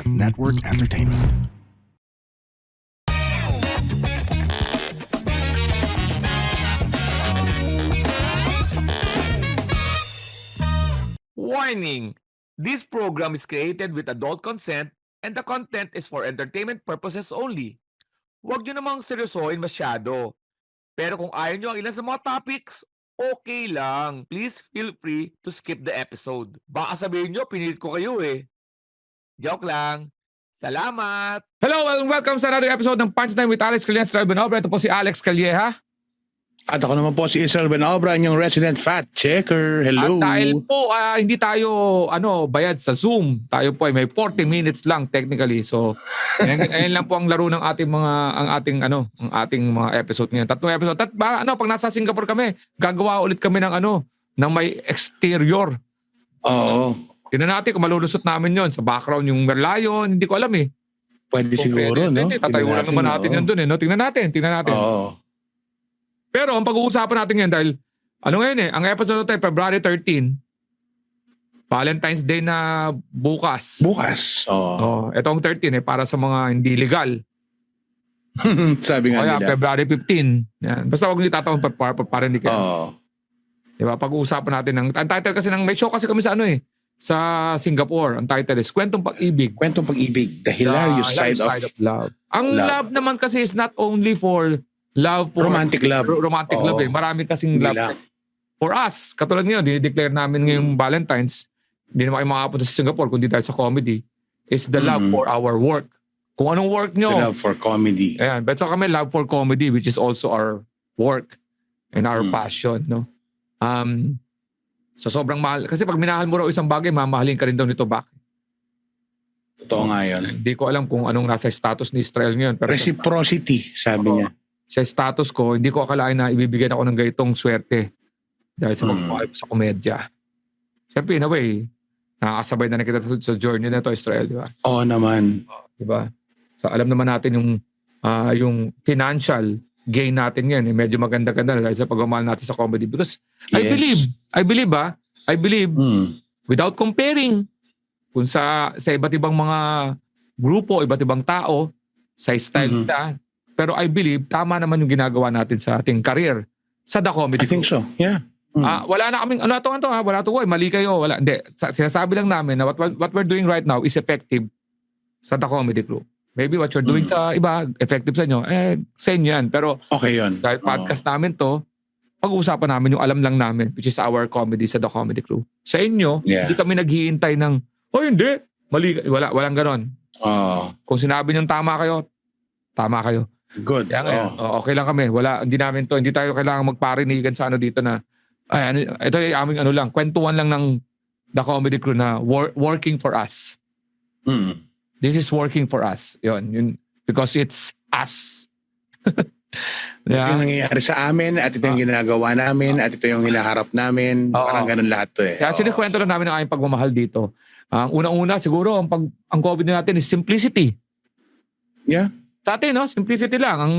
Network Entertainment. Warning! This program is created with adult consent and the content is for entertainment purposes only. Huwag nyo namang seryosohin masyado. Pero kung ayaw nyo ang ilan sa mga topics, okay lang. Please feel free to skip the episode. Baka sabihin nyo, pinilit ko kayo eh. Joke lang. Salamat! Hello and welcome sa another episode ng Punchline with Alex Calleja, Israel Benobra. Ito po si Alex Calleja. At ako naman po si Israel Benobra, inyong resident fact checker. Hello. At dahil po hindi tayo bayad sa Zoom, tayo po ay may 40 minutes lang technically. So ayun lang po ang laro ng ating mga episode ngayon. Tatlong episode. Pag nasa Singapore kami, gagawa ulit kami ng may exterior. Oo. Tingnan natin kung malulusot namin yon sa background yung Merlion, hindi ko alam eh. Pwede siguro, no? Tatayo lang naman natin yan dun eh. No? Tingnan natin. Oo. Pero ang pag-uusapan natin ngayon dahil ngayon ang episode natin February 13, Valentine's Day na bukas. Oo. Itong 13 para sa mga hindi legal. Sabi nga nila. February 15. Yan. Basta huwag niyo tatawag para hindi kayo. Oo. Diba? Pag-uusapan natin ang title kasi may show kasi kami sa Singapore. Ang title is Kwentong Pag-ibig. Kwentong Pag-ibig. The hilarious side of love. Ang love naman kasi is not only for love for romantic love. Romantic love eh. Marami kasing love for us. Katulad ngayon, dinideclare namin ngayong Valentine's. Hindi naman kayo makapunta sa Singapore kundi dahil sa comedy. Is the love for our work. Kung anong work nyo. The love for comedy. Ayan. But so kami love for comedy which is also our work and our passion. No? So sobrang mahal. Kasi pag minahal mo raw isang bagay, mamahalin ka rin daw nito back. Totoo nga yun. Hindi ko alam kung anong nasa status ni Israel ngayon. Pero reciprocity, sabi niya. Sa status ko, hindi ko akalain na ibibigyan ako ng ganitong swerte dahil sa pagmamahal sa komedya. Siyempre, in a way, nakakasabay na kita sa journey na ito, Israel, di ba? Oo naman. Di ba? So, alam naman natin yung financial gain natin yan. Medyo maganda-ganda dahil sa pagmamahal natin sa comedy. Because I believe, without comparing kung sa iba't ibang mga grupo, iba't ibang tao, sa style nila, pero I believe, tama naman yung ginagawa natin sa ating career sa The Comedy I think so, yeah. Wala na kaming, wala to, mali kayo. Wala. Hindi, sinasabi lang namin na what we're doing right now is effective sa The Comedy Crew. Maybe what you're doing sa iba, effective sa inyo, sa inyo yan. Pero okay yun. Dahil podcast namin to, pag-uusapan namin yung alam lang namin, which is our comedy sa The Comedy Crew. Sa inyo, hindi kami naghihintay ng, hindi, mali, walang ganon. Kung sinabi nyo tama kayo. Good. Okay lang kami. Hindi tayo kailangan magparinigan sa dito na ito ay aming lang, kwentuhan lang ng The Comedy Crew na working for us. This is working for us. Yun because it's us. Ito yung nangyayari sa amin at ito yung ginagawa namin at ito yung hinaharap namin. Parang ganun lahat to eh. Actually, kwento lang namin ang aming pagmamahal dito. Ang unang-una siguro, ang COVID natin is simplicity. Yeah. Sa atin, simplicity lang. Ang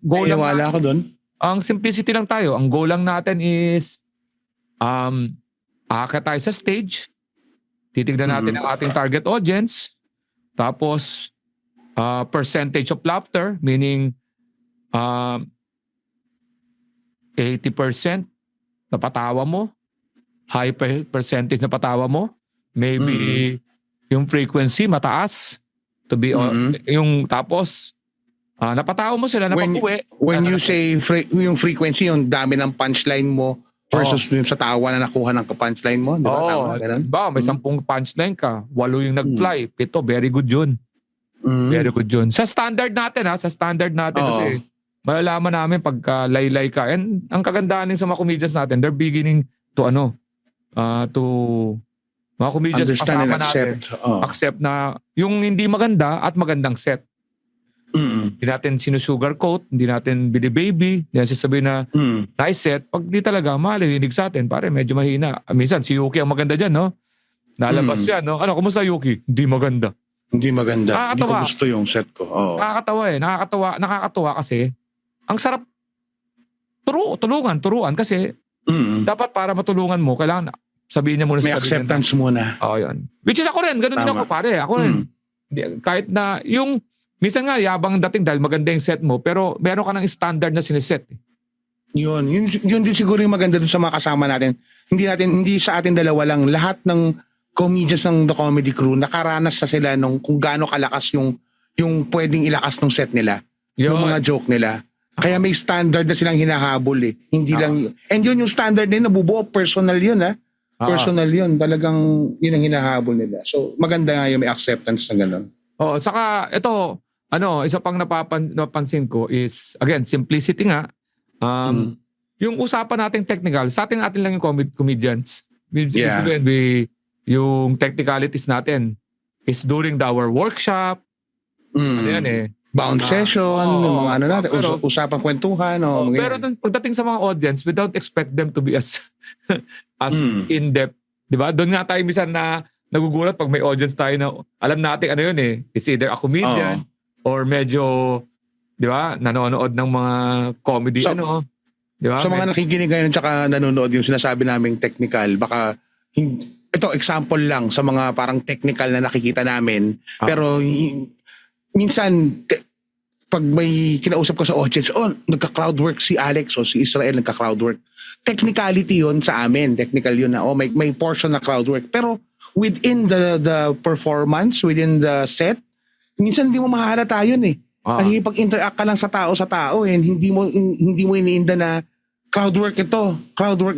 goal lang wala ako doon. Ang simplicity lang tayo. Ang goal lang natin is aakyat tayo sa stage. Titignan natin ang ating target audience. Tapos, percentage of laughter, meaning 80% na patawa mo. High percentage na patawa mo. Maybe yung frequency mataas. To be yung tapos, napatawa mo sila, napag-uwi. When you say yung frequency, yung dami ng punchline mo versus yung sa tawa na nakuha ng punchline mo. Di ba? May 10 punchline ka, 8 yung nag-fly, 7, very good yun. Very good yun. Sa standard natin kasi malalaman namin pagka laylay ka. And ang kagandahan din sa mga comedians natin, they're beginning to mga comedians understand and accept na yung hindi maganda at magandang set. Hindi natin sinusugarcoat, hindi natin binibaby, hindi natin sasabihin na nice set. Pag di talaga, malinig sa atin, pare, medyo mahina. Minsan, si Yuki ang maganda dyan, no? Nalabas yan, no? Kumusta Yuki? Hindi maganda. Hindi ko gusto yung set ko. Nakakatawa eh. Nakakatawa kasi, ang sarap turuan kasi dapat para matulungan mo, kailangan sabihin niya muna may acceptance muna. Yun. Which is ako rin, ganun din ako pare. Ako rin. Kahit na yung minsan nga yabang dating dahil maganda yung set mo pero meron ka ng standard na siniset. Yun din siguro yung maganda dun sa mga kasama natin. Hindi sa atin dalawa lang, lahat ng comedians ng The Comedy Crew nakaranas na sila nung kung gaano kalakas yung pwedeng ilakas ng set nila, yung mga joke nila. Kaya may standard na silang hinahabol eh. Hindi lang yun. And yun yung standard na yun, nabubuo, personal yun ha. Personal yun. Talagang yun ang hinahabol nila. So maganda nga yung may acceptance na gano'n. Oo, saka ito, isa pang napansin ko is, again, simplicity nga. Yung usapan nating technical, sa atin lang yung comedians. Yung technicalities natin is during our workshop. Ano yan eh. Bound session, mga ano natin, usapang kwentuhan. Pero pagdating sa mga audience, we don't expect them to be as in-depth. Diba? Doon nga tayo minsan na nagugulat pag may audience tayo na alam natin ano yun eh. It's either a comedian or medyo, di ba, nanonood ng mga comedy. Diba? Sa mga nakikinig ngayon tsaka nanonood yung sinasabi naming technical, baka ito example lang sa mga parang technical na nakikita namin. Pero minsan pag may kinausap ko sa audience, nagka-crowd work si Alex o si Israel, nagka-crowd work. Technicality yun sa amin. Technical yun na, may portion na crowd work. Pero within the performance, within the set, minsan hindi mo mahalata yun eh. Nakikipag-interact ka lang sa tao and hindi mo iniinda na crowd work ito.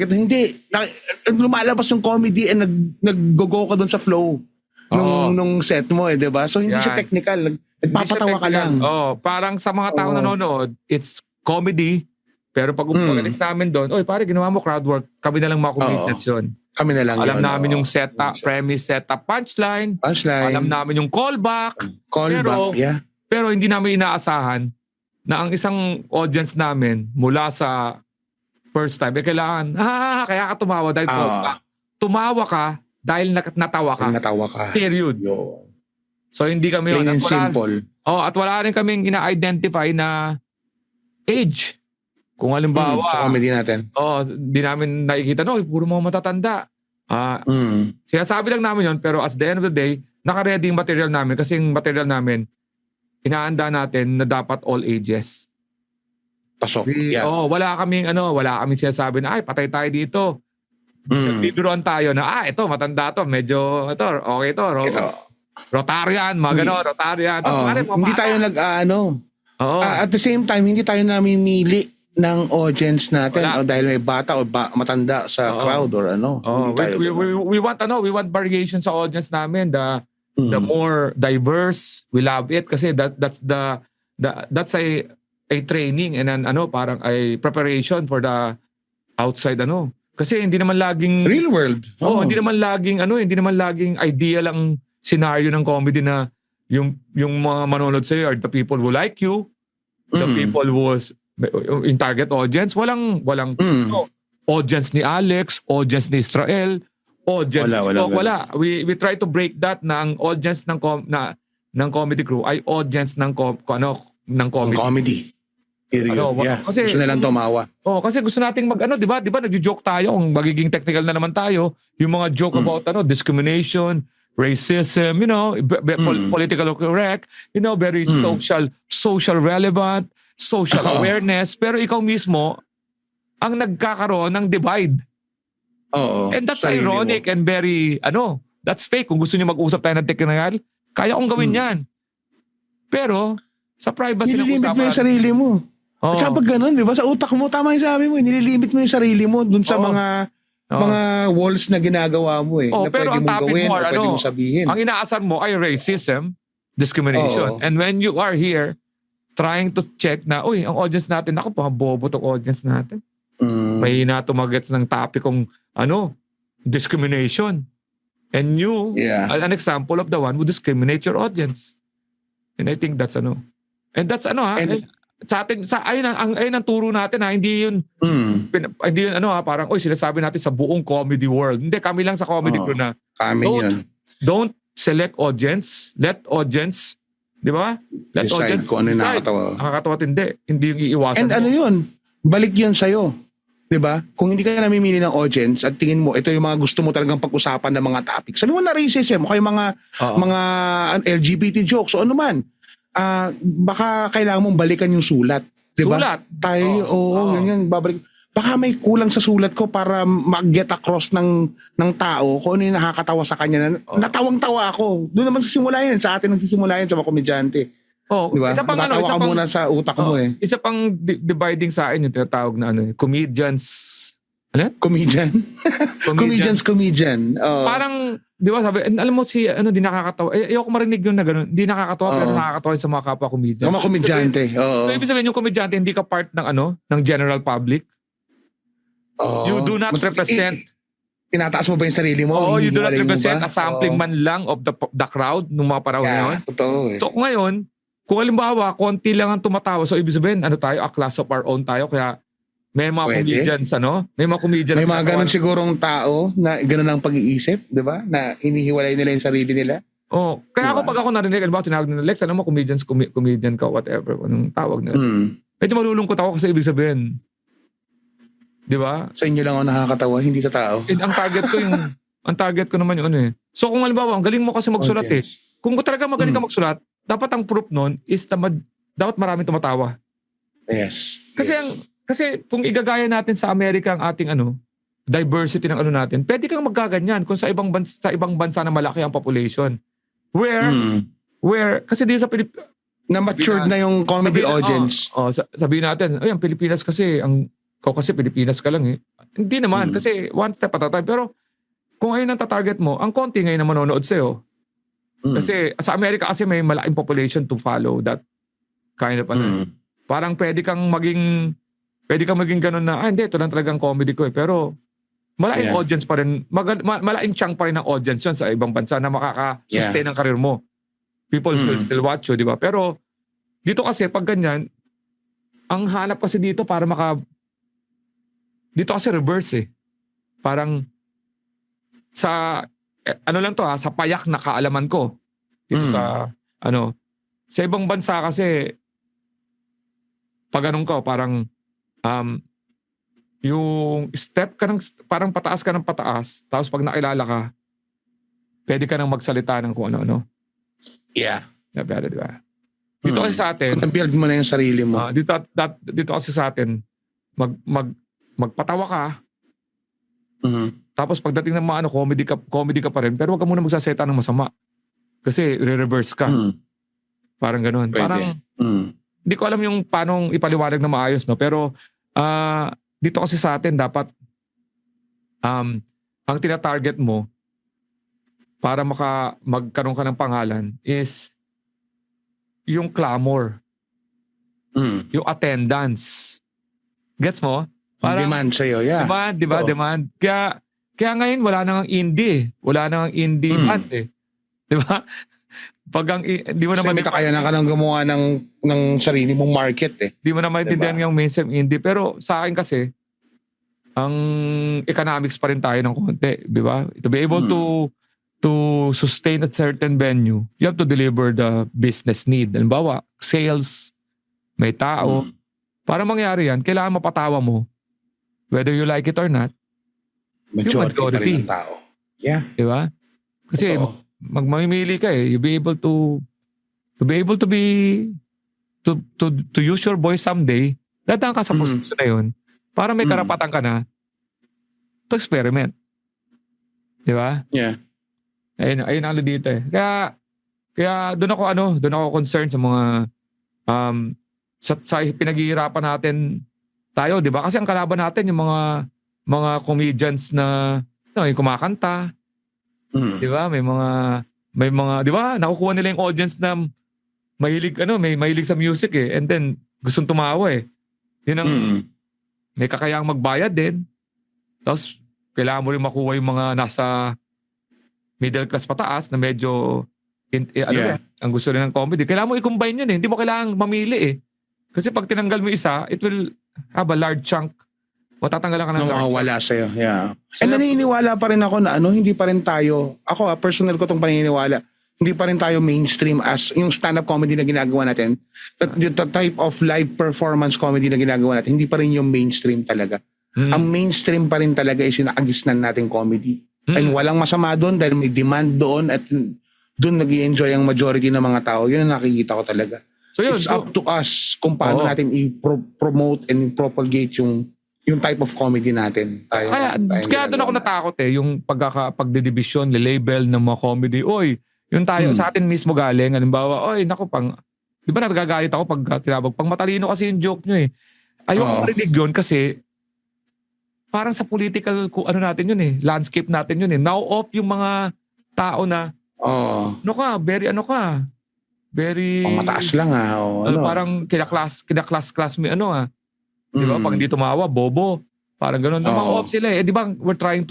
Hindi. Lumalabas yung comedy and nag-go ka doon sa flow nung set mo eh, di ba? So hindi siya technical. Nagpapatawa ka lang. Parang sa mga tao nanonood, it's comedy. Pero pag umalis namin doon, pare, ginawa mo crowd work. Kami na lang mga comedians yun. Kami na lang Alam namin yung setup, premise, setup, punchline. Alam namin yung callback. Pero hindi namin inaasahan na ang isang audience namin mula sa first time, kailangan, kaya ka tumawa dahil tumawa ka dahil natawa ka. Period. So hindi kami plain and simple. At wala rin kaming ina-identify na age. Kung halimbawa, sa comedy natin. Hindi namin nakikita, puro mga matatanda. Sinasabi lang namin yon pero at the end of the day, naka-ready yung material namin kasi yung material namin, inaanda natin na dapat all ages. Pasok. Wala kaming sinasabi na, patay tayo dito. Bibiruan tayo na, ito, matanda to, medyo, okay to. Rotarian, mga gano'n, Rotarian. Hindi tayo at the same time, hindi tayo namimili ng audience natin dahil may bata o matanda sa crowd or ano. We want variation sa audience namin. The more diverse, we love it kasi that's a training and parang a preparation for the outside Kasi hindi naman laging real world. Hindi naman laging ideal ang scenario ng comedy na yung mga manonood sa'yo are the people who like you, the people who in target audience, walang audience ni Alex, audience ni Israel, audience wala. We try to break that na ang audience ng Comedy Crew ay audience ng comedy. Kasi gusto nilang tumawa. Kasi gusto nating di ba nagjo-joke tayo kung magiging technical na naman tayo, yung mga joke about discrimination, racism, political correct, very social relevant, social awareness, pero ikaw mismo ang nagkakaroon ng divide. And that's ironic and very, that's fake. Kung gusto niyo mag-usap tayo ng technical, kaya kong gawin yan. Pero, sa privacy ng usapan. Nililimit mo yung sarili mo. At saka pag ganun, di ba? Sa utak mo, tama yung sabi mo, nililimit mo yung sarili mo dun sa mga walls na ginagawa mo eh. Na pero pwede mong gawin o pwede mong sabihin. Ang inaasar mo ay racism, discrimination. And when you are here, trying to check na, ang audience natin, ako pa, bobo tong audience natin. May natumagets ng topic kung discrimination. And you are an example of the one who discriminate your audience. And I think that's And that's sa atin, ayun ang turo natin hindi yun, parang, sinasabi natin sa buong comedy world. Hindi, kami lang sa Comedy Crew na, don't select audience, let audience, di ba? Let decide audience kung ano yung decide. nakakatawa. Nakakatawa, hindi yung iiwasan. And balik yun sa'yo. 'Di ba? Kung hindi ka namimili ng audience at tingin mo ito yung mga gusto mo talagang pag-usapan ng mga topic. Sabi mo na racism o kaya mga LGBT jokes o ano man. Baka kailangan mong balikan yung sulat, 'di ba? Sulat. Tayo, yun babalik. Baka may kulang sa sulat ko para mag-get across ng tao kung ano yung nakakatawa sa kanya na natawang-tawa ako. Doon naman sisimula yan. Sa atin nagsisimula yan sa mga komedyante. Diba? Isa pang Natatawa ka muna sa utak mo eh. Isa pang dividing sa akin yung tinatawag na comedians. Ano? Comedian. Comedian. Parang, di ba sabi, alam mo di nakakatawa. Ayoko marinig yun na gano'n. Di nakakatawa pero nakakatawa yun sa mga kapwa comedians. Mga komedyante. So, ibig sabihin yung komedyante, hindi ka part ng general public. You do not represent. Tinataas mo ba yung sarili mo? You do not Hinihiwalay mo represent ba? a sampling man lang of the crowd nung mga panahon na yun. Totoo eh. So ngayon, kung halimbawa, konti lang ang tumatawa, so ibig sabihin, tayo, a class of our own tayo, kaya may mga Pwede. comedians, may mga comedians. May mga ganun sigurong tao na ganun ang pag-iisip, di ba? Na hinihiwalay nila yung sarili nila. Kaya Diba? pag ako narinig, tinawag nila, Lex, ano mo, comedian ka, whatever, anong tawag na. Medyo malulungkot ako kasi ibig sabihin, di ba? Sa inyo lang ako nakakatawa, hindi sa tao. Ang target ko naman yun So kung halimbawa, ang galing mo kasi magsulat Kung talaga magaling ka magsulat, dapat ang proof nun is dapat maraming tumatawa. Yes. Kasi kung igagaya natin sa Amerika ang ating diversity ng natin, pwede kang magkaganyan kung sa ibang bansa na malaki ang population. Where kasi di sa na matured na yung comedy audience. Sabihin natin, ang Pilipinas kasi kasi Pilipinas ka lang Hindi naman kasi one step at a time. Pero kung ayun ang tatarget mo, ang konti ngayon na manonood sa'yo. Kasi sa Amerika kasi may malaking population to follow that kind of Parang pwede kang maging ganun na, hindi, ito lang talagang comedy ko Pero malaking audience pa rin, malaking chunk pa rin ng audience yun sa ibang bansa na makaka-sustain ang karir mo. People will still watch you, di ba? Pero dito kasi, pag ganyan, ang hanap kasi dito para dito kasi reverse Parang sa sa payak na kaalaman ko dito sa sa ibang bansa kasi pag parang yung step ka parang pataas ka ng pataas tapos pag nakilala ka pwede ka nang magsalita ng kung ano-ano. Yeah. Diba? Dito kasi sa atin build mo na yung sarili mo. Dito kasi sa atin magpatawa ka. Tapos pagdating ng mga comedy ka pa rin, pero wag ka muna magsaseta ng masama. Kasi re-reverse ka. Parang ganoon. Parang hindi ko alam yung paano ipaliwanag na maayos, no? Pero dito kasi sa atin dapat ang tina-target mo para magkaroon ka ng pangalan is yung clamor. Yung attendance. Gets mo? Parang, demand sa'yo, Diba? Demand. Kaya ngayon wala nang indie. Wala nang indie band Diba? Di mo naman kasi kakayanan ka nang gumawa ng sarili mong market Di mo na maintindihan yung mainstream indie. Pero sa akin kasi, ang economics pa rin tayo ng konti. Diba? To be able to sustain a certain venue, you have to deliver the business need. Halimbawa, sales, may tao. Para mangyari yan, kailangan mapatawa mo. Whether you like it or not, majority pa rin ng tao. Yeah. Diba? Kasi mamimili ka you'll be able to use your voice someday. Dadaan ka sa posisyon na yun para may karapatan ka na to experiment. Diba? Yeah. Ayun ang dito Kaya doon ako concerned sa mga sa pinaghihirapan natin tayo, di ba? Kasi ang kalaban natin yung mga comedians na yung kumakanta. Di ba? May mga, di ba? Nakukuha nila yung audience na mahilig sa music and then gustong tumawa Yun ang may kakayang magbayad din. Tapos kailangan mo rin makuha yung mga nasa middle class pataas na medyo ang gusto rin ng comedy. Kailangan mo i-combine yun Hindi mo kailangan mamili Kasi pag tinanggal mo isa, it will have a large chunk. Matatanggalan ka ng large chunk. Wala sa'yo. Yeah. And naniniwala pa rin ako na hindi pa rin tayo, ako personal ko tong paniniwala, hindi pa rin tayo mainstream as yung stand-up comedy na ginagawa natin. The type of live performance comedy na ginagawa natin, hindi pa rin yung mainstream talaga. Ang mainstream pa rin talaga is yung nakagisnan nating comedy. And walang masama doon dahil may demand doon at doon nag-i-enjoy ang majority ng mga tao. Yun ang nakikita ko talaga. So yun, It's up to us kung paano natin i-promote and propagate yung type of comedy natin. Kaya doon ako natakot yung pagdedivision, label ng mga comedy. Oy, yung tayo sa atin mismo galing. Halimbawa, oy, naku, di ba nagagalit ako pag tinawag? Pang matalino kasi yung joke nyo Ayoko marinig yun kasi parang sa political, natin yun landscape natin yun Now off yung mga tao na, very mataas lang parang kinaklas mo di ba? Pag hindi tumawa, bobo. Parang gano'n. Mga-off sila Di ba, we're trying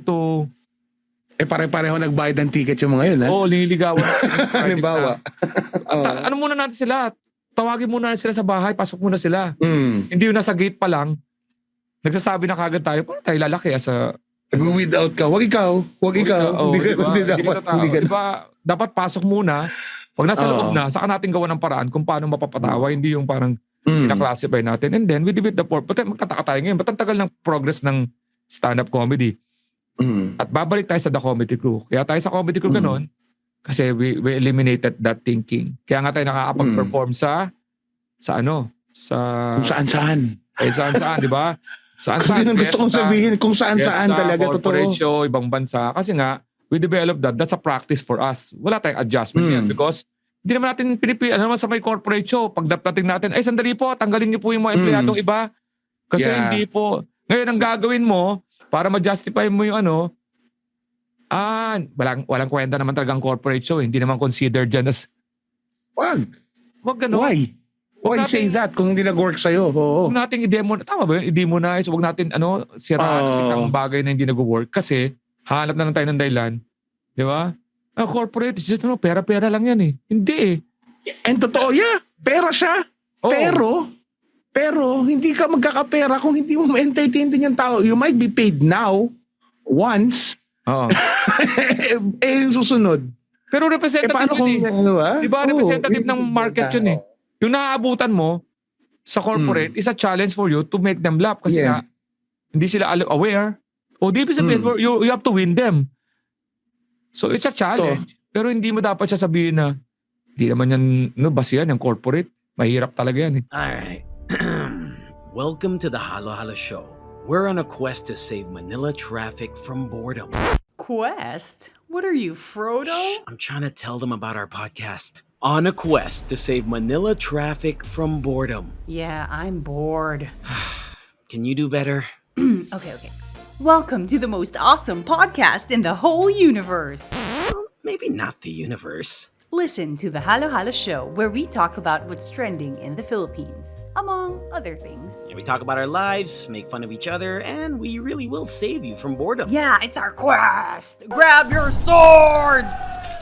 to pare-pareho nagbayad ng ticket yung mga yun, ha? liligawan. Halimbawa. Ano muna natin sila? Tawagin muna sila sa bahay, pasok muna sila. Hindi yung nasa gate pa lang, nagsasabi na kagad tayo, paano tayo lalaki Weed out ka. Wag ikaw. Diba, dapat pasok muna. Pag nasa loob na, saka natin gawa ng paraan kung paano mapapatawa. Hindi yung parang kinaklasify natin. And then, we debate the port. But magkataka tayo ngayon. Ba't ang tagal ng progress ng stand-up comedy? At babalik tayo sa The Comedy Crew. Kaya tayo sa Comedy Crew ganon. Kasi we eliminated that thinking. Kaya nga tayo nakakapag-perform sa kung saan-saan. Saan-saan, di ba? Saan-saan. Yun ang gusto kong sabihin. Kung saan-saan talaga. Corporate Totoo. show, ibang bansa. Kasi nga, we developed that. That's a practice for us. Wala tayong adjustment yan. Because hindi naman natin naman sa may corporate show. Pag dating natin, sandali po, tanggalin niyo po yung mga empleyadong iba. Kasi hindi po. Ngayon, ang gagawin mo, para ma-justify mo yung walang kwenta naman talagang corporate show. Hindi naman considered dyan as... Wag ganun. Why say that kung hindi nag-work sa'yo? Huwag natin i-demo. Tama ba yun? I-demonize. Huwag natin siraan isang bagay na hindi nag-work. Kasi hanap na lang tayo ng dahilan. Di ba? Corporate, just pera-pera lang yan Hindi And totoo, pera siya. Pero hindi ka magkakapera kung hindi mo ma-entertain din yung tao. You might be paid now, once, yung susunod. Pero representative yun Diba representative ng market yun Yung naaabutan mo sa corporate is a challenge for you to make them laugh kasi nga hindi sila aware. Di sabihin you have to win them. So it's a challenge. Pero hindi mo dapat siya sabihin na hindi naman yan, basihan yung corporate. Mahirap talaga yan Alright. Welcome to the Halo Halo Show. We're on a quest to save Manila traffic from boredom. Quest? What are you, Frodo? Shh, I'm trying to tell them about our podcast. On a quest to save Manila traffic from boredom. Yeah, I'm bored. Can you do better? Okay. Welcome to the most awesome podcast in the whole universe. Maybe not the universe. Listen to the Halo Halo Show, where we talk about what's trending in the Philippines, among other things. Yeah, we talk about our lives, make fun of each other, and we really will save you from boredom. Yeah, it's our quest! Grab your swords!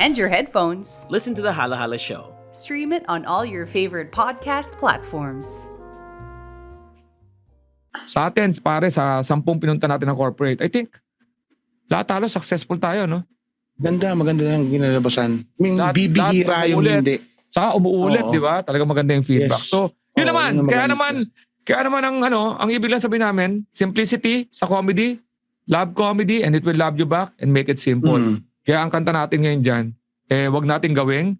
And your headphones. Listen to the Halo Halo Show. Stream it on all your favorite podcast platforms. Sa atin, pare, sa 10 pinunta natin ng corporate, I think, lahat halos successful tayo, no? Maganda lang ginalabasan. Bibihira yung hindi. Saka umuulit, di ba? Talagang maganda yung feedback. Yes. So, yun naman. Kaya naman ang ibig lang sabihin namin, simplicity sa comedy, love comedy, and it will love you back and make it simple. Kaya ang kanta natin ngayon dyan, wag natin gawing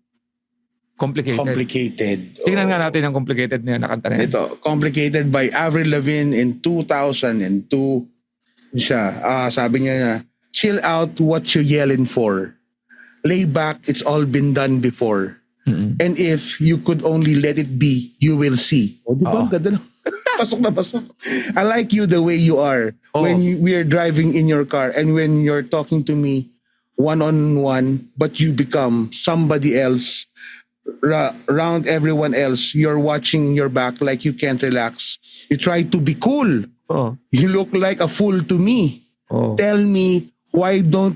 complicated. Tingnan nga natin ang complicated na kanta na yan. Ito, Complicated by Avril Lavigne in 2002. Siya, sabi niya, chill out what you yelling for. Lay back, it's all been done before. And if you could only let it be, you will see. O, di ba? Ganda lang. Pasok na pasok. I like you the way you are. When we are driving in your car and when you're talking to me one-on-one, but you become somebody else around everyone else. You're watching your back like you can't relax. You try to be cool. You look like a fool to me. Tell me, why do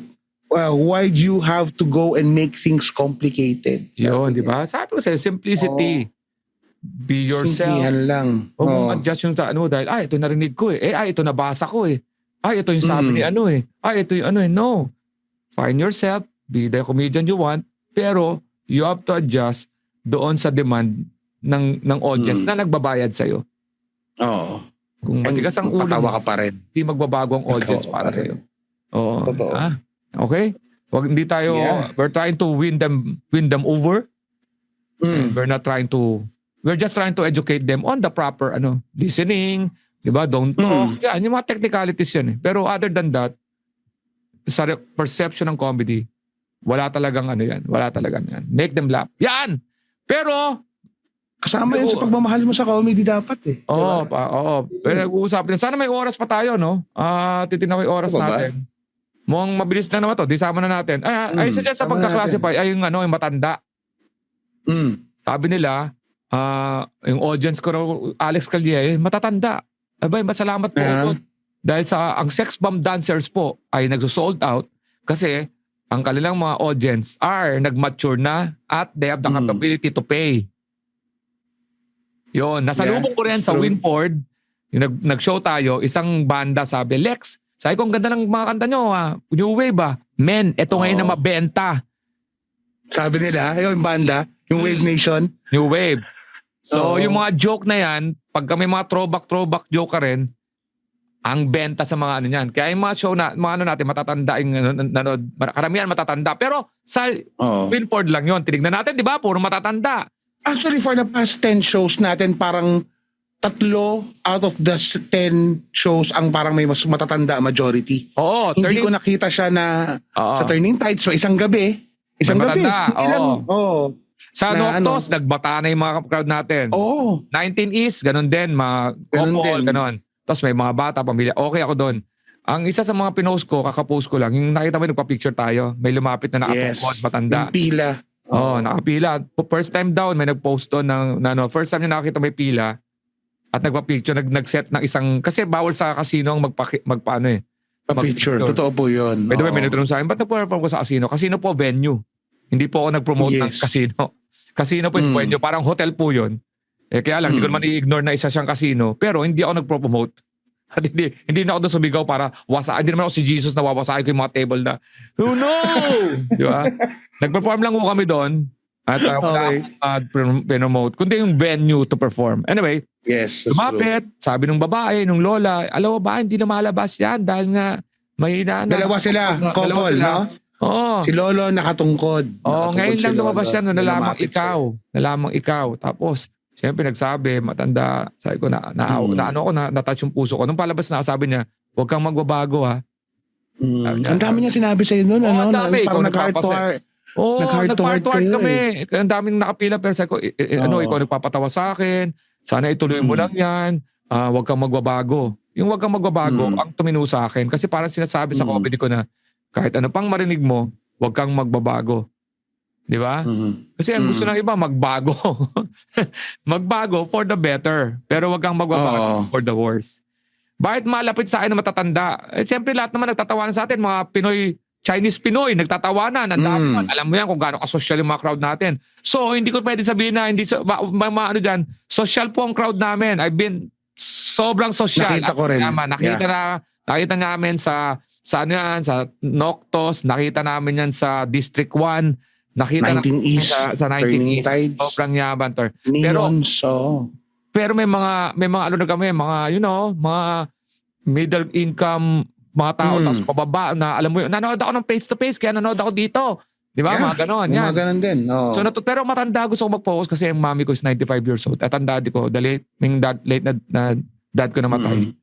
you have to go and make things complicated? Yun, di ba? Sabi ko sa'yo, simplicity. Be yourself. Simplihan lang. Huwag mong adjust yung dahil, ito narinig ko ito nabasa ko ito yung sabi ni ito yung no. Find yourself, be the comedian you want, pero you have to adjust doon sa demand ng audience na nagbabayad sa'yo. Kung matigas ang ulo Patawa mo, ka pa rin. hindi magbabago ang audience Totoo, para pare. sa'yo. Oo. Totoo. Okay? Hindi tayo, Yeah. we're trying to win them over. And Mm. we're just trying to educate them on the proper listening, 'di ba? Don't talk. Yan, yung mga technicalities yan eh. Pero other than that, sa perception ng comedy, wala talagang yan. Wala talagang yan. Make them laugh. Yan! Pero, Kasama yun sa pagmamahal mo sa comedy dapat eh. oo. Pero nag-uusap din. Sana may oras pa tayo, no? Titignan ko yung oras Ano ba? natin. Mukhang mabilis na naman to. Di sama na natin. Ay, suggest sa sama pagka-classify, ay yung matanda. Mm. Sabi nila, yung audience ko raw, Alex Calye, matatanda. Abay, masalamat po Ah. ako. Dahil ang sex bomb dancers po ay nagsosold out kasi ang kanilang mga audience are nag-mature na at they have the capability to pay. Yun. Nasalubong ko rin it's sa true. Winford. Yung nag-show tayo, isang banda sabi, Lex, sabi ko, ang ganda ng mga kanta nyo. New Wave ba? Men, eto ngayon na mabenta. Sabi nila, yung banda, yung Wave Nation. New Wave. So, Oo. yung mga joke na yan, pagka may mga throwback joke ka rin, ang benta sa mga niyan. Kaya yung mga show mga natin, matatanda yung nanood. Karamihan matatanda. Pero sa Oo. Winford lang yon. Tinignan natin, di ba? Puro matatanda. Actually, for the past 10 shows natin, parang 3 out of the 10 shows ang parang may mas matatanda majority. Oo. Hindi ko nakita siya na Oo. sa Turning Tides, so isang gabi. Isang May gabi. matanda, Hindi lang. Oo. Sa na Noctos, nagbata na yung mga crowd natin. Oo. 19 East, ganun din. Mga Ganun couple, din. ganun. Tapos may mga bata, pamilya. Okay ako doon. Ang isa sa mga pinost ko, kakapost ko lang, yung nakita mo yung nagpa-picture tayo, may lumapit na Yes. nakatungkod, matanda. Yung pila. Oo, nakapila. First time down, may nag-post doon first time niya nakita may pila at nagpa-picture, nag-set ng isang, kasi bawal sa casino ang magpaano eh. Pa-picture. Mag-picture. Totoo po yun. By the way, Oo. may nagtanong sa akin, ba't nag-perform ko sa casino? Casino po, venue. Hindi po ako nag-promote ng Yes. casino. Casino po is venue. Parang hotel po yun. Kaya lang, hindi ko naman i-ignore na isa siyang casino. Pero hindi ako nag-promote. At hindi na ako doon sumigaw para hindi naman ako si Jesus na wawasakin ko yung mga table na, oh no! Di ba? Nag-perform lang ko kami doon. At wala akong promote. Kundi yung venue to perform. Anyway, Yes. that's true. lumapit, sabi nung babae, nung lola, alam mo ba, hindi na malabas yan dahil nga mahina na. Dalawa sila. Dalawa Couple, sila. no? Oo. Si Lolo nakatungkod. Oo, Nakatungkod ngayon si lang Lolo. lumabas yan, nalamang Lumapit siya. ikaw. Nalamang ikaw. Tapos, siyempre nagsabi, matanda, sabi ko, na-touch yung puso ko. Nung palabas na, sabi niya, huwag kang magbabago ha. Ang dami niya sinabi sa'yo nun. Oo, ang ano, dami. Parang Ikaw nag-heart to nagpapasaya. heart. Oo, Nag-heart to heart nag-part kayo kami. Ang daming nakapila, pero sabi ko, ikaw nagpapatawa sa akin. Sana ituloy mo lang yan. Huwag kang magbabago. Yung huwag kang magbabago, ang tumino sa akin. Kasi parang sinasabi sa comedy ko na, kahit ano pang marinig mo, huwag kang magbabago. Di ba? Kasi ang gusto ng iba, magbago. Magbago for the better. Pero wag kang magbabago for the worse. Bakit malapit sa akin na matatanda? Siyempre lahat naman nagtatawanan sa atin. Mga Pinoy, Chinese Pinoy, nagtatawanan. Ang dami naman. Alam mo yan kung gaano kasosyal yung mga crowd natin. So, hindi ko pwede sabihin na hindi, ano dyan, social po ang crowd namin. I've been sobrang social. Nakita ko rin. Nakita namin sa Noctos, nakita namin yan sa District 1, nakita 19 namin East, sa 19 Turning East. Tides. Sobrang yaman. Neons, Pero may mga ano na kami, mga mga middle income mga tao tapos pababa na alam mo yun, nanood ako ng face to face kaya nanood ako dito. Di ba? Mga ganon. Yan. Mga ganon din. Oh. So, pero matanda gusto ko mag-focus kasi ang mami ko is 95 years old. At ang daddy ko, late na dad ko namatay.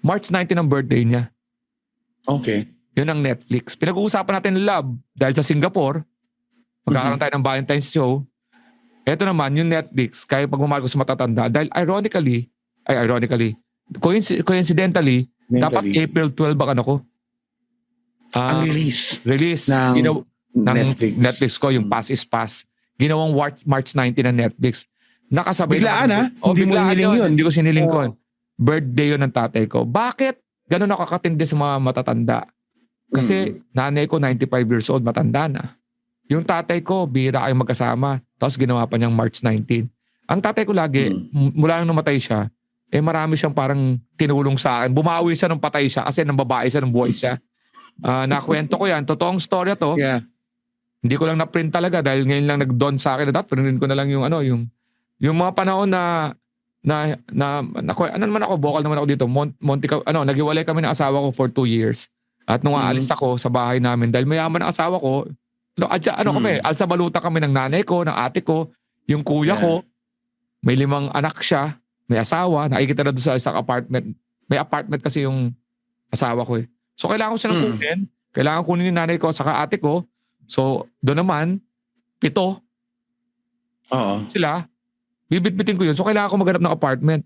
March 19 ang birthday niya. Okay. Yun ang Netflix. Pinag-uusapan natin love dahil sa Singapore. Magkakaroon tayo ng Valentine's show. Ito naman, yung Netflix, kaya pagmamahal ko sa matatanda. Dahil coincidentally, dapat April 12 ang ano ko. Ang release Release. ng Netflix ko, yung Pass is Pass. Ginawang March 19 ng Netflix. Nakasabay. Biglaan hindi mo iniling yun. Hindi ko siniling ko. Birthday yun ng tatay ko. Bakit? Ganun ako kakatindi sa mga matatanda. Kasi nanay ko 95 years old, matanda na. Yung tatay ko, bihira kayong magkasama. Tapos ginawa pa niyang March 19. Ang tatay ko lagi, mula nung namatay siya, marami siyang parang tinulong sa akin. Bumawi siya nung patay siya kasi nang babae siya, nung buhay siya. Nakwento ko yan. Totoong storya to. Yeah. Hindi ko lang na-print talaga dahil ngayon lang nag-dawn sa akin na print ko na lang yung yung mga panahon na ano naman ako, vocal naman ako dito. Naghiwalay kami ng asawa ko for 2 years. At nung aalis ako sa bahay namin, dahil mayaman ang asawa ko, kami, alsa baluta kami ng nanay ko, ng ate ko, yung kuya ko, may 5 anak siya, may asawa, nakikita na doon sa isang apartment. May apartment kasi yung asawa ko eh. So kailangan ko silang kunin. Kailangan kunin ni nanay ko saka ate ko. So doon naman, 7 sila. Bibitbitin ko yun. So kailangan ko maghanap ng apartment.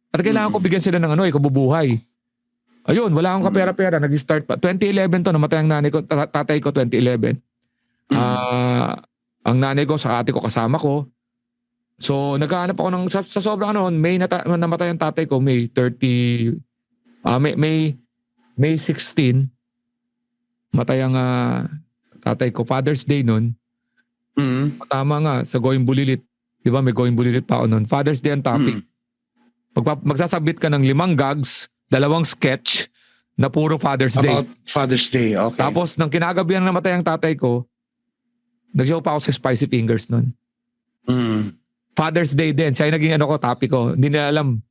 At kailangan ko bigyan sila ng ikabubuhay. Ayun, wala akong kapera-pera. Nag-start pa. 2011 to, namatay ang nanay ko, tatay ko 2011. Ang nanay ko sa ate ko kasama ko. So naghahanap ako ng sa sobrang May namatay ang tatay ko, May 30 May 16 matay ang tatay ko. Father's Day nun. Tama nga sa Going Bulilit. 'Di ba may Going Bulilit pa ako nun. Father's Day ang topic. Magsasabit ka ng 5 gags, 2 sketch na puro Father's Day. About Father's Day, okay. Tapos nang kinagabihan na namatay ang tatay ko, nag-show pa ako sa Spicy Fingers nun. Father's Day din. Siya yung naging topic ko. Hindi nila alam.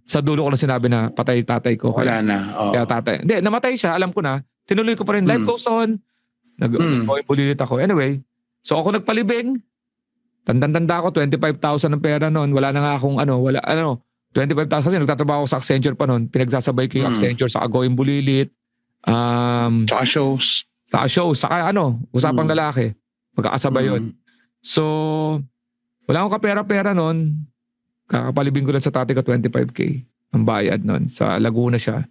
Sa dulo ko na sinabi na patay tatay ko. Wala na. Kaya tatay. Hindi, namatay siya. Alam ko na. Tinuloy ko pa rin. Life goes on. Bulilit ako. Anyway, so ako nagpalibing. Tanda ako, 25,000 ang pera noon. Wala na nga akong 25,000 kasi nagtatrabaho ako sa Accenture pa noon. Pinagsasabay ko yung Accenture sa Agoying Bulilit. Tsaka shows. Saka usapang lalaki. Magkakasabay yun. So, wala akong kapera-pera noon. Kakapalibing ko lang sa tatay ko 25K ang bayad noon. Sa Laguna siya.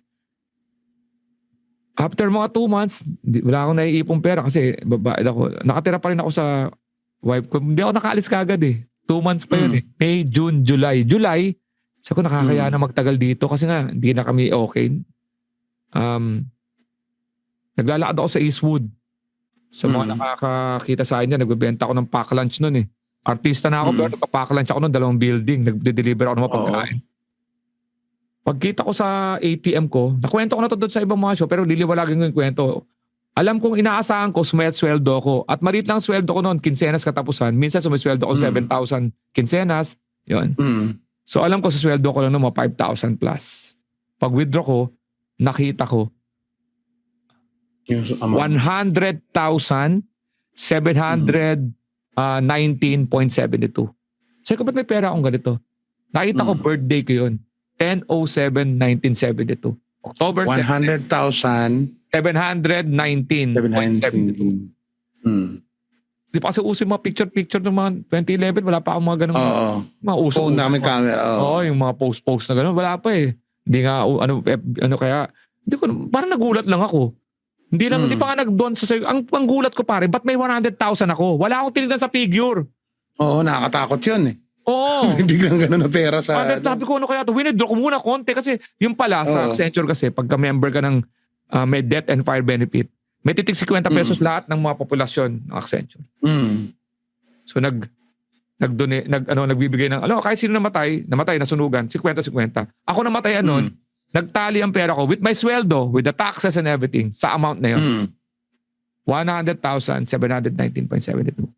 After mga 2 months, wala akong naiipong pera kasi babae ako. Nakatira pa rin ako sa wife ko. Hindi ako nakaalis kagad eh. 2 months pa yun eh. May, June, July. Sabi ko nakakaya na magtagal dito kasi nga hindi na kami okay. Naglalakad ako sa Eastwood. Sa mga nakakakita sa akin yan, nagbebenta ako ng pack lunch noon eh. Artista na ako pero nagpa-pack lunch ako noon 2 building. Nagde-deliver ako ng mga pagkain. Pagkita ko sa ATM ko, nakwento ko na to doon sa ibang mga show pero liliwalagin ko yung kwento. Alam kong inaasahan ko sweldo ko at maliit lang sweldo ko noon, kinsenas katapusan. Minsan sumisweldo ko 7,000 kinsenas. Yun. So alam ko sa sweldo ko lang ng mga 5,000 plus. Pag withdraw ko, nakita ko 100,719.72. Sabi ko, ba't may pera akong ganito? Nakita ko birthday ko yun. 10/07/1972. October 100,000. 719.72. 719. Di pa kasi uso yung mga picture ng mga 2011. Wala pa akong mga ganun. Mga uso. Phone namin camera. Oo, yung mga post na ganun. Wala pa eh. Hindi nga, kaya, hindi ko, parang nagulat lang ako. Hindi pa nga nag-doon sa ang gulat ko pare, ba't may 100,000 ako? Wala akong tinignan sa figure. Oo, nakakatakot yun eh. Oo. Biglang gano'n na pera sa... Sabi ko, kaya ito? Winidraw ko muna konti kasi yung pala sa Accenture kasi, pagka member ka ng may death and fire benefit, may titig 50 pesos lahat ng mga populasyon ng Accenture. So nagbibigay ng, kahit sino namatay, nasunugan, 50-50. Ako namatay nagtali ang pera ko with my sweldo, with the taxes and everything, sa amount na yun. 100,719.72.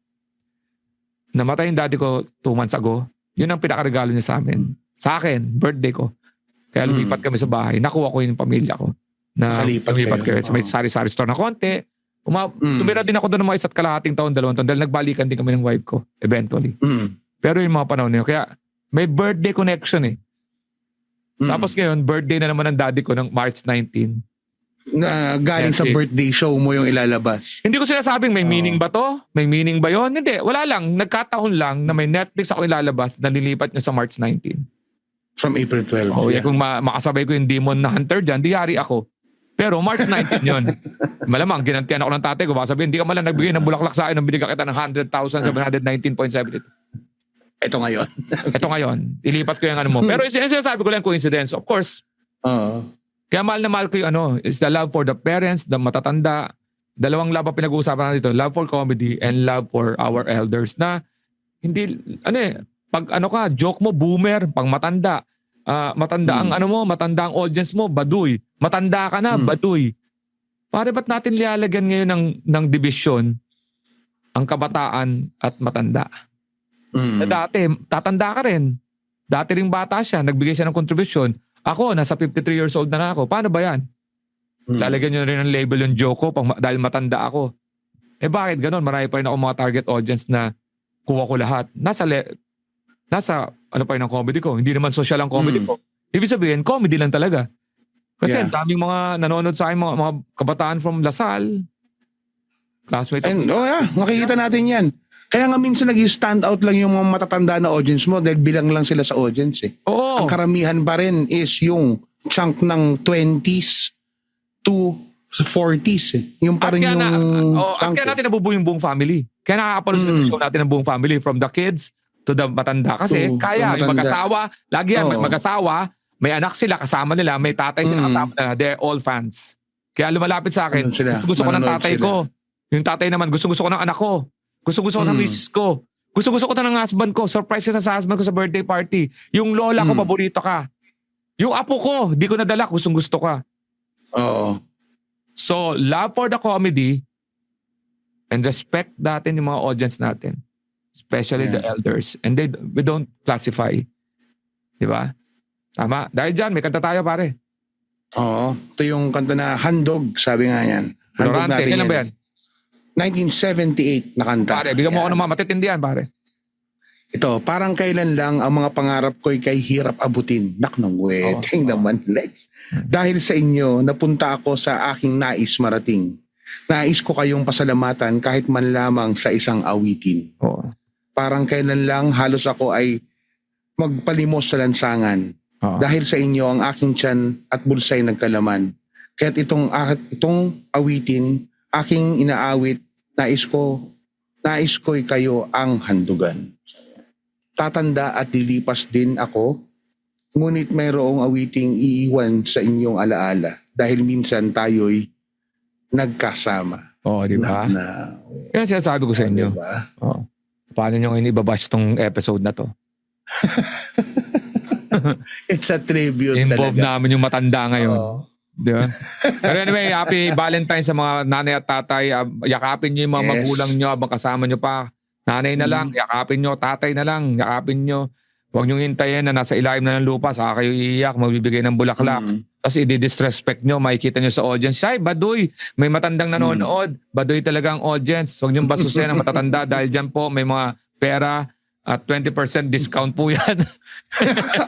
Namatay yung daddy ko 2 months ago. Yun ang pinakaregalo niya sa amin. Sa akin, birthday ko. Kaya lumipat kami sa bahay. Nakuha ko yung pamilya ko. Lumipat kayo. So may sari-sari store na konti. Tumira din ako doon ng mga 1.5 taon, 2 taon. Dahil nagbalikan din kami ng wife ko. Eventually. Pero yung mga panahon na yun. Kaya may birthday connection eh. Tapos ngayon, birthday na naman ng daddy ko ng March 19. Na galing sa birthday show mo yung ilalabas. Hindi ko sinasabing may meaning ba to? May meaning ba yon? Hindi. Wala lang. Nagkataon lang na may Netflix ako ilalabas na nililipat niya sa March 19. From April 12. Oh, yeah. Kung makasabay ko yung Demon na Hunter dyan, di yari ako. Pero March 19 yun. Malamang, ginantian ako ng tatay ko. Baka sabihin, hindi ka malang nagbigay ng bulaklak sa akin nang binigyan kita ng 100,719.72. Ito ngayon. Ito ngayon. Ilipat ko yung mo. Pero sinasabi ko lang coincidence. Of course. Kaya mahal na mahal ko yung is the love for the parents, the matatanda. 2 love ang pinag-uusapan natin dito. Love for comedy and love for our elders na hindi, pag ka, joke mo, boomer, pang matanda. Matanda ang matanda ang audience mo, baduy. Matanda ka na, baduy. Pare ba't natin lialagyan ngayon ng division ang kabataan at matanda? Na dati, tatanda ka rin. Dati ring bata siya, nagbigay siya ng contribution. Ako, nasa 53 years old na ako. Paano ba yan? Lalagyan nyo na rin ng label yung joke ko dahil matanda ako. Eh bakit ganun? Marami pa rin ako mga target audience na kuha ko lahat. Nasa ano pa rin ang comedy ko. Hindi naman social ang comedy ko. Ibig sabihin, comedy lang talaga. Kasi ang daming mga nanonood sa akin, mga kabataan from Lasal. Classmate. Makikita natin yan. Kaya nga minsan nag-stand out lang yung mga matatanda na audience mo dahil bilang lang sila sa audience eh. Oo. Ang karamihan pa rin is yung chunk ng 20s to 40s eh. Yung pa rin yung chunk kaya natin nabubuo yung buong family. Kaya nakakapalo sila sa show natin ng buong family from the kids to the matanda. Kasi kaya, yung mag-asawa, lagi yan, mag-asawa, may anak sila, kasama nila, may tatay sila, kasama nila, they're all fans. Kaya lumalapit sa akin, gusto ko ng tatay ko. Yung tatay naman, gusto ko ng anak ko. Gusto ko sa misis ko. Gusto ko ng husband ko. Surprise ka sa husband ko sa birthday party. Yung lola ko, paborito ka. Yung apo ko, di ko nadala, gusto ka. Oo. So, love for the comedy and respect natin yung mga audience natin. Especially the elders. And we don't classify. Di ba? Tama. Dahil dyan, may kanta tayo pare. Oo. Ito yung kanta na Handog, sabi nga yan. Handog Dorante, natin kailan yan. ba yan? 1978 na kanta. Pare, bigyan mo ako ng mga matitindihan pare. Ito, parang kailan lang ang mga pangarap ko'y kay hirap abutin. Naknong wedding naman, Lex. Dahil sa inyo, napunta ako sa aking nais marating. Nais ko kayong pasalamatan kahit man lamang sa isang awitin. Oo. Parang kailan lang halos ako ay magpalimos sa lansangan. Dahil sa inyo, ang aking tiyan at bulsay nagkalaman. Kaya't itong awitin, aking inaawit, nais ko'y kayo ang handugan. Tatanda at lilipas din ako, ngunit mayroong awiting iiwan sa inyong alaala dahil minsan tayo'y nagkasama. Oo, di ba? Yan ang sinasabi ko sa inyo. Diba? Oo. Paano nyo inibabash tong episode na to? It's a tribute Involve talaga. namin yung matanda ngayon. Oo. Di ba? Pero anyway, happy Valentine's sa mga nanay at tatay. Yakapin nyo yung mga magulang nyo habang kasama nyo pa. Nanay na lang, yakapin nyo. Tatay na lang, yakapin nyo. Huwag nyo hintayin na nasa ilalim na ng lupa. Saka kayo iiyak, magbibigay ng bulaklak. Tapos i-disrespect nyo, makikita nyo sa audience. Ay, baduy, may matandang nanonood. Baduy talaga ang audience. Huwag nyo basusin ang matatanda dahil dyan po may mga pera at 20% discount po yan.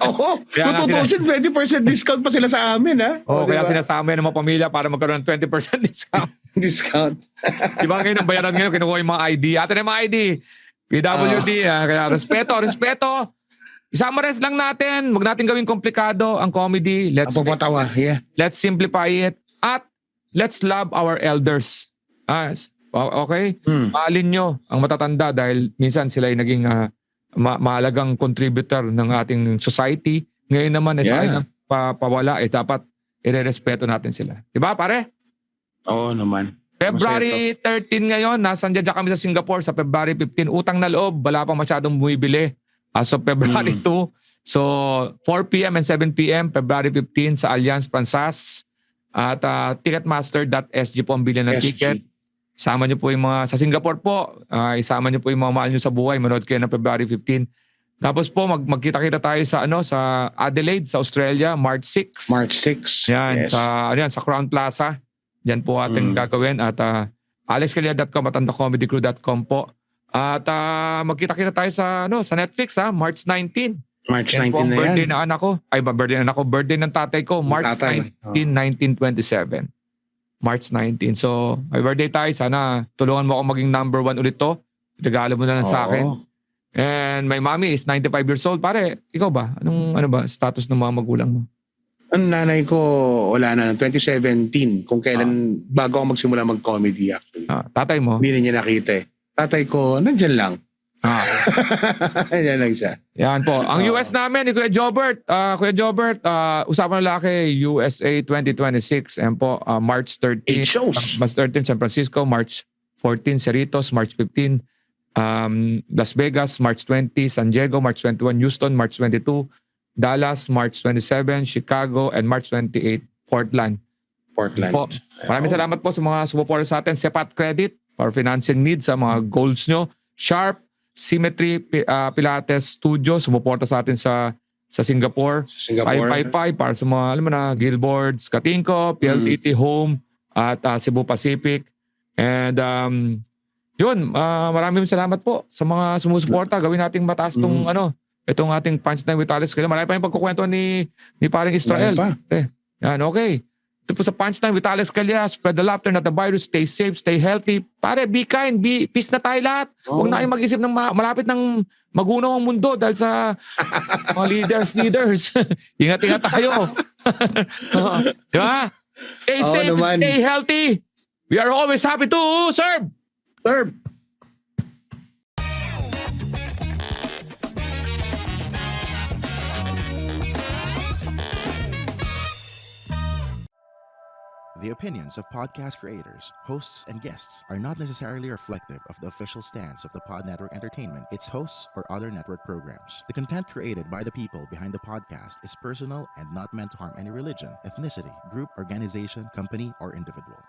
Oo, Kaya nga tutusin 20% discount pa sila sa amin, ha? Kaya diba? sinasama yan ng mga pamilya para magkaroon ng 20% discount. Discount. Diba ngayon ang bayaran ngayon, kinukuha yung mga ID. Atin yung mga ID. PWD. Kaya respeto. Isama-res lang natin. Huwag natin gawing komplikado ang comedy. Papatawa, yeah. Let's simplify it. At let's love our elders. Okay? Mahalin nyo ang matatanda dahil minsan sila ay naging mahalagang contributor ng ating society. Ngayon naman, sa pawala, dapat irerespeto natin sila. Diba, pare? Oo naman. February 13 ngayon, nasan dyan kami sa Singapore sa February 15. Utang na loob, wala pang masyadong bumibili. As of February 2. So, 4 p.m. and 7 p.m. February 15 sa Allianz Francas. At ticketmaster.sg po ang bilhin ng ticket. Isama nyo po yung mga, sa Singapore po, isama nyo po yung mga mahal nyo sa buhay. Manood kayo ng February 15. Tapos po, magkita-kita tayo sa Adelaide, sa Australia, March 6. March 6. Yan, yes. sa Crown Plaza. Yan po ating gagawin. At alexcalia.com at andacomedycrew.com po. At magkita-kita tayo sa Netflix, March 19. March Yan 19 po ang na birthday yan. ng anak ko. Ay, birthday ng anak ko. Birthday ng tatay ko. March 19, 1927. March 19. So, may birthday tayo. Sana tulungan mo ako maging number 1 ulit to. Regalo mo na lang sa akin. And my mommy is 95 years old. Pare, ikaw ba? Ano ba status ng mga magulang mo? Ang nanay ko, wala na. 2017, kung kailan, bago ako magsimula mag-comedy actually. Tatay mo? Hindi na niya nakita eh. Tatay ko, nandyan lang. Nandyan lang siya. Yan po. Ang US namin ni Kuya Jobert. Usapan ng laki, USA 2026. Yan po, March 13. 8 shows. March 13, San Francisco. March 14, Cerritos. March 15, Las Vegas. March 20, San Diego. March 21, Houston. March 22, Dallas. March 27, Chicago. And March 28, Portland. Po. Maraming salamat po sa mga sumuporta sa atin. Sepat Credit for financing needs sa mga goals nyo. Sharp, Symmetry, Pilates Studio, sumuporta sa atin sa sa Singapore. Singapore. 555 para sa mga, alam mo na, Gilboards, Katingko, PLDT Home, at Cebu Pacific. And yun, maraming salamat po sa mga sumusuporta. Gawin nating mataas tong itong ating Punchline with Alex. Kaya marami pa yung pagkukwento ni paring Israel. Yan, okay. Ito po sa Punchline with Alex Calya. Spread the laughter, not the virus. Stay safe, stay healthy. Pare, be kind, peace na tayo lahat. Huwag na kayong mag-isip ng malapit ng magunaw ang mundo dahil sa mga leaders. Ingat-ingat tayo. Di ba? Stay safe, stay healthy. We are always happy to serve. Serve. The opinions of podcast creators, hosts, and guests are not necessarily reflective of the official stance of the Pod Network Entertainment, its hosts, or other network programs. The content created by the people behind the podcast is personal and not meant to harm any religion, ethnicity, group, organization, company, or individual.